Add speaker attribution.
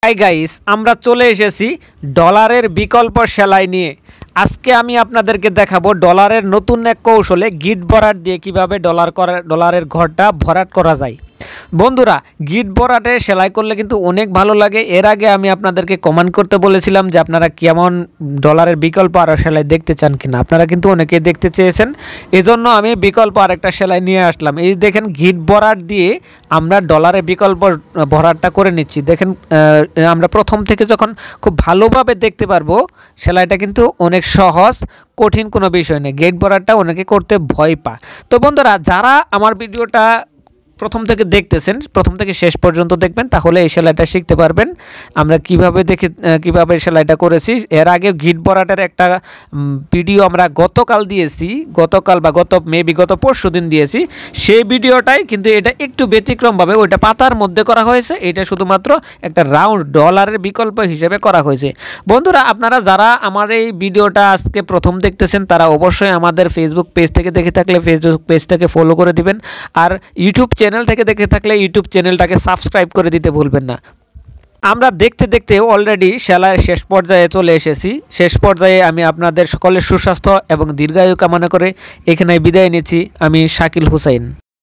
Speaker 1: Hi guys, আমরা চলে এসেছি ডলারের বিকল্প সেলাই নিয়ে। আজকে আমি আপনাদেরকে দেখাবো ডলারের নতুন এক কৌশলে গিট ভরাট দিয়ে কিভাবে ডলারের ঘরটা ভরাট করা যায়। বন্ধুরা, গিট ভরাটে সেলাই করলে কিন্তু অনেক ভালো লাগে। এর আগে আমি আপনাদেরকে কমেন্ট করতে বলেছিলাম যে আপনারা কেমন ডলারের বিকল্প আরও সেলাই দেখতে চান কিনা। আপনারা কিন্তু অনেকেই দেখতে চেয়েছেন, এজন্য আমি বিকল্প আরেকটা সেলাই নিয়ে আসলাম। এই দেখেন, গিট ভরাট দিয়ে আমরা ডলারের বিকল্প ভরাটটা করে নিচ্ছি। দেখেন, আমরা প্রথম থেকে যখন খুব ভালোভাবে দেখতে পারবো সেলাইটা কিন্তু অনেক সহজ, কঠিন কোনো বিষয় নেই। গিট ভরাটটা অনেকে করতে ভয় পায়। তো বন্ধুরা, যারা আমার ভিডিওটা প্রথম থেকে দেখতেছেন, প্রথম থেকে শেষ পর্যন্ত দেখবেন, তাহলে এই সেলাইটা শিখতে পারবেন আমরা কিভাবে সেলাইটা করেছি। এর আগে গিট ভরাটের একটা ভিডিও আমরা গতকাল দিয়েছি, গত পরশুদিন দিয়েছি। সেই ভিডিওটাই কিন্তু এটা একটু ব্যতিক্রমভাবে ওইটা পাতার মধ্যে করা হয়েছে, এটা শুধুমাত্র একটা রাউন্ড ডলারের বিকল্প হিসেবে করা হয়েছে। বন্ধুরা, আপনারা যারা আমার এই ভিডিওটা আজকে প্রথম দেখতেছেন তারা অবশ্যই আমাদের ফেসবুক পেজ থেকে দেখে থাকলে ফেসবুক পেজটাকে ফলো করে দিবেন, আর ইউটিউব চ্যানেল থেকে দেখে থাকলে ইউটিউব চ্যানেলটাকে সাবস্ক্রাইব করে দিতে ভুলবেন না। আমরা দেখতে দেখতে অলরেডি সেলাইয়ের শেষ পর্যায়ে চলে এসেছি। শেষ পর্যায়ে আমি আপনাদের সকলের সুস্বাস্থ্য এবং দীর্ঘায়ু কামনা করে এখানে বিদায় নিচ্ছি। আমি শাকিল হুসাইন।